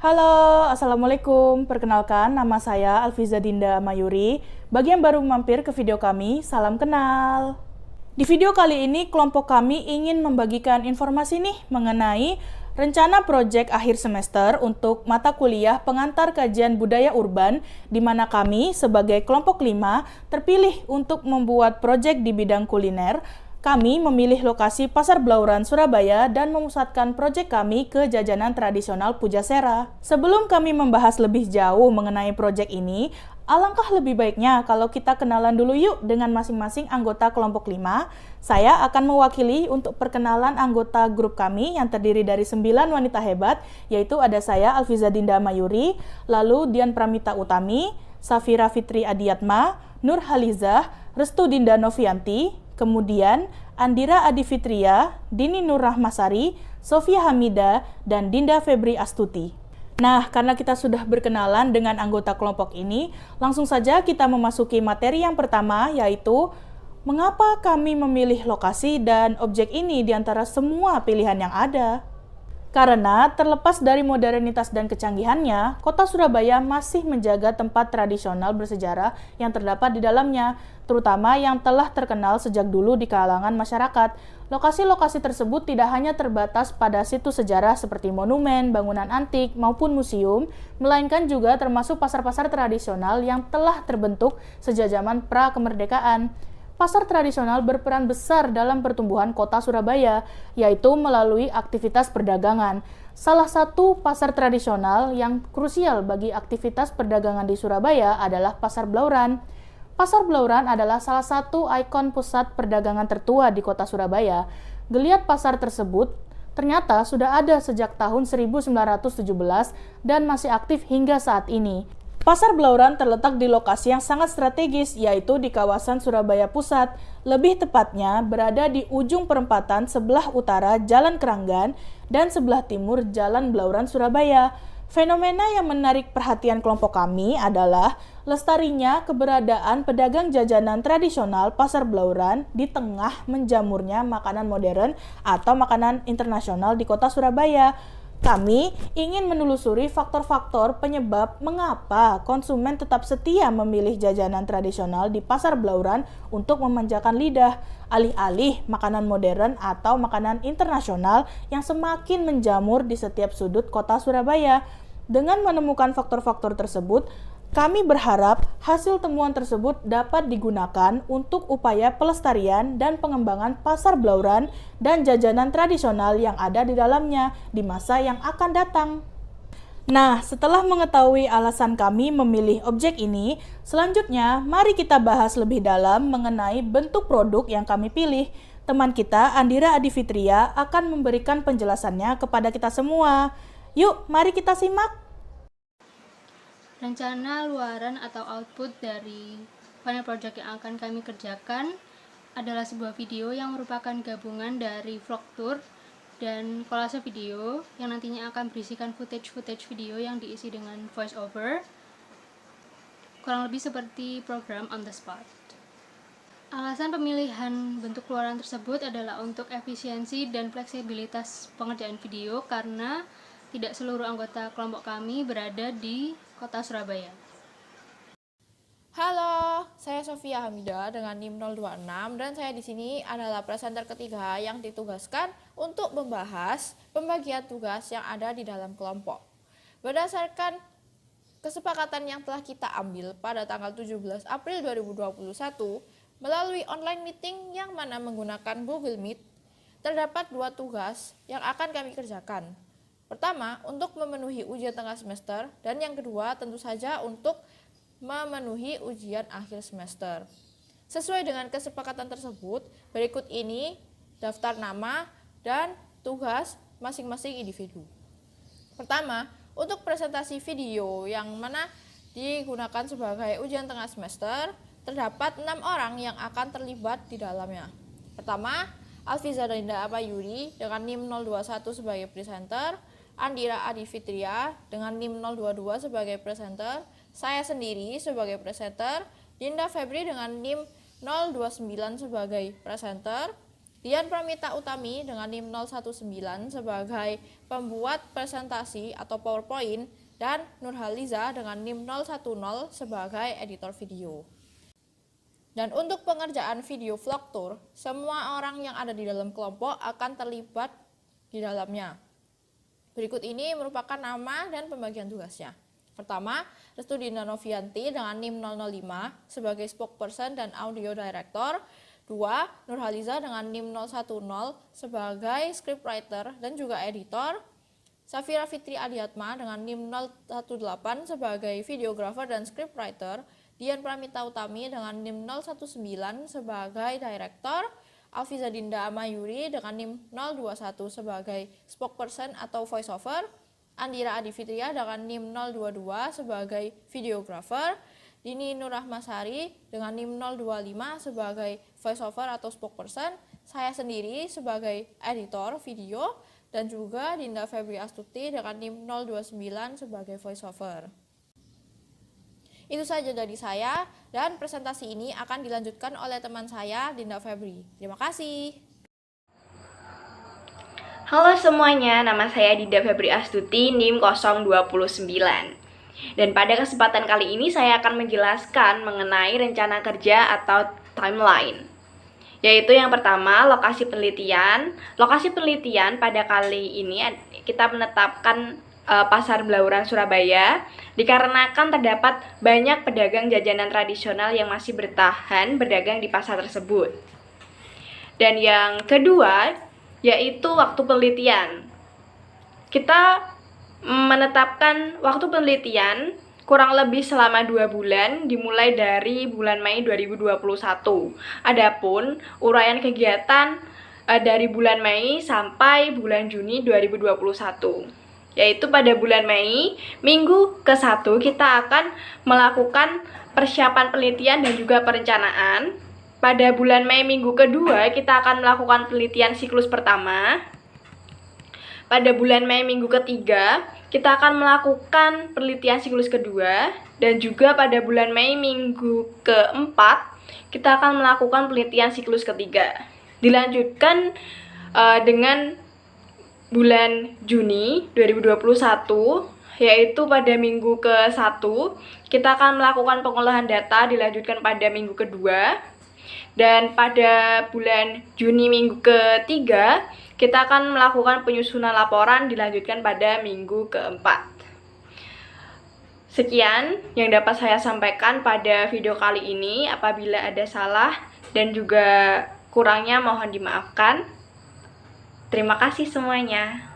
Halo, Assalamualaikum. Perkenalkan, nama saya Alfiza Dinda Mayuri. Bagi yang baru mampir ke video kami, salam kenal. Di video kali ini, kelompok kami ingin membagikan informasi nih mengenai rencana proyek akhir semester untuk mata kuliah pengantar kajian budaya urban, di mana kami sebagai kelompok 5 terpilih untuk membuat proyek di bidang kuliner. Kami memilih lokasi Pasar Blauran, Surabaya dan memusatkan proyek kami ke jajanan tradisional Pujasera. Sebelum kami membahas lebih jauh mengenai proyek ini, alangkah lebih baiknya kalau kita kenalan dulu yuk dengan masing-masing anggota kelompok 5. Saya akan mewakili untuk perkenalan anggota grup kami yang terdiri dari 9 wanita hebat, yaitu ada saya Alfiza Dinda Mayuri, lalu Dian Pramita Utami, Safira Fitri Adiatma, Nur Halizah, Restu Dinda Novianti, kemudian Andira Adi Fitria, Dini Nur Rahmasari, Sofia Hamida, dan Dinda Febri Astuti. Nah, karena kita sudah berkenalan dengan anggota kelompok ini, langsung saja kita memasuki materi yang pertama, yaitu mengapa kami memilih lokasi dan objek ini di antara semua pilihan yang ada. Karena terlepas dari modernitas dan kecanggihannya, kota Surabaya masih menjaga tempat tradisional bersejarah yang terdapat di dalamnya, terutama yang telah terkenal sejak dulu di kalangan masyarakat. Lokasi-lokasi tersebut tidak hanya terbatas pada situs sejarah seperti monumen, bangunan antik, maupun museum, melainkan juga termasuk pasar-pasar tradisional yang telah terbentuk sejak zaman pra-kemerdekaan. Pasar tradisional berperan besar dalam pertumbuhan kota Surabaya, yaitu melalui aktivitas perdagangan. Salah satu pasar tradisional yang krusial bagi aktivitas perdagangan di Surabaya adalah Pasar Blauran. Pasar Blauran adalah salah satu ikon pusat perdagangan tertua di kota Surabaya. Geliat pasar tersebut ternyata sudah ada sejak tahun 1917 dan masih aktif hingga saat ini. Pasar Blauran terletak di lokasi yang sangat strategis, yaitu di kawasan Surabaya Pusat, lebih tepatnya berada di ujung perempatan sebelah utara Jalan Keranggan dan sebelah timur Jalan Blauran Surabaya. Fenomena yang menarik perhatian kelompok kami adalah lestarinya keberadaan pedagang jajanan tradisional Pasar Blauran di tengah menjamurnya makanan modern atau makanan internasional di kota Surabaya. Kami ingin menelusuri faktor-faktor penyebab mengapa konsumen tetap setia memilih jajanan tradisional di Pasar Blauran untuk memanjakan lidah, alih-alih makanan modern atau makanan internasional yang semakin menjamur di setiap sudut kota Surabaya. Dengan menemukan faktor-faktor tersebut, kami berharap hasil temuan tersebut dapat digunakan untuk upaya pelestarian dan pengembangan Pasar Blauran dan jajanan tradisional yang ada di dalamnya di masa yang akan datang. Nah, setelah mengetahui alasan kami memilih objek ini, selanjutnya mari kita bahas lebih dalam mengenai bentuk produk yang kami pilih. Teman kita, Andira Adi Fitria, akan memberikan penjelasannya kepada kita semua. Yuk, mari kita simak. Rencana luaran atau output dari final project yang akan kami kerjakan adalah sebuah video yang merupakan gabungan dari vlog tour dan kolase video yang nantinya akan berisikan footage video yang diisi dengan voice over, kurang lebih seperti program on the spot. Alasan pemilihan bentuk luaran tersebut adalah untuk efisiensi dan fleksibilitas pengerjaan video karena tidak seluruh anggota kelompok kami berada di kota Surabaya. Halo, saya Sofia Hamida dengan NIM 026 dan saya di sini adalah presenter ketiga yang ditugaskan untuk membahas pembagian tugas yang ada di dalam kelompok. Berdasarkan kesepakatan yang telah kita ambil pada tanggal 17 April 2021 melalui online meeting yang mana menggunakan Google Meet, terdapat 2 tugas yang akan kami kerjakan. Pertama, untuk memenuhi ujian tengah semester, dan yang kedua tentu saja untuk memenuhi ujian akhir semester. Sesuai dengan kesepakatan tersebut, berikut ini daftar nama dan tugas masing-masing individu. Pertama, untuk presentasi video yang mana digunakan sebagai ujian tengah semester, terdapat 6 orang yang akan terlibat di dalamnya. Pertama, Alfiza Dinda Mayuri dengan NIM 021 sebagai presenter, Andira Adi Fitria dengan NIM 022 sebagai presenter, saya sendiri sebagai presenter, Dinda Febri dengan NIM 029 sebagai presenter, Dian Pramita Utami dengan NIM 019 sebagai pembuat presentasi atau PowerPoint, dan Nurhaliza dengan NIM 010 sebagai editor video. Dan untuk pengerjaan video vlog tour, semua orang yang ada di dalam kelompok akan terlibat di dalamnya. Berikut ini merupakan nama dan pembagian tugasnya. Pertama, Restudina Novianti dengan NIM 005 sebagai spokesperson dan audio director. 2. Nurhaliza dengan NIM 010 sebagai scriptwriter dan juga editor. Safira Fitri Adiatma dengan NIM 018 sebagai videographer dan scriptwriter. Dian Pramita Utami dengan NIM 019 sebagai director. Alfiza Dinda Mayuri dengan NIM 021 sebagai spokesperson atau voiceover. Andira Adifitria dengan NIM 022 sebagai videographer. Dini Nurrahmasari dengan NIM 025 sebagai voiceover atau spokesperson, saya sendiri sebagai editor video, dan juga Dinda Febri Astuti dengan NIM 029 sebagai voiceover. Itu saja dari saya, dan presentasi ini akan dilanjutkan oleh teman saya, Dinda Febri. Terima kasih. Halo semuanya, nama saya Dinda Febri Astuti, NIM 029. Dan pada kesempatan kali ini saya akan menjelaskan mengenai rencana kerja atau timeline. Yaitu yang pertama, lokasi penelitian. Lokasi penelitian pada kali ini kita menetapkan Pasar Blauran Surabaya dikarenakan terdapat banyak pedagang jajanan tradisional yang masih bertahan berdagang di pasar tersebut. Dan yang kedua, yaitu waktu penelitian. Kita menetapkan waktu penelitian kurang lebih selama 2 bulan dimulai dari bulan Mei 2021. Adapun uraian kegiatan dari bulan Mei sampai bulan Juni 2021. Yaitu pada bulan Mei, minggu ke-1 kita akan melakukan persiapan penelitian dan juga perencanaan. Pada bulan Mei minggu kedua kita akan melakukan penelitian siklus pertama. Pada bulan Mei minggu ketiga, kita akan melakukan penelitian siklus kedua. Dan juga pada bulan Mei minggu keempat, kita akan melakukan penelitian siklus ketiga. Dilanjutkan dengan bulan Juni 2021, yaitu pada minggu ke-1, kita akan melakukan pengolahan data, dilanjutkan pada minggu kedua. Dan pada bulan Juni minggu ketiga, kita akan melakukan penyusunan laporan, dilanjutkan pada minggu keempat. Sekian yang dapat saya sampaikan pada video kali ini. Apabila ada salah dan juga kurangnya mohon dimaafkan. Terima kasih semuanya.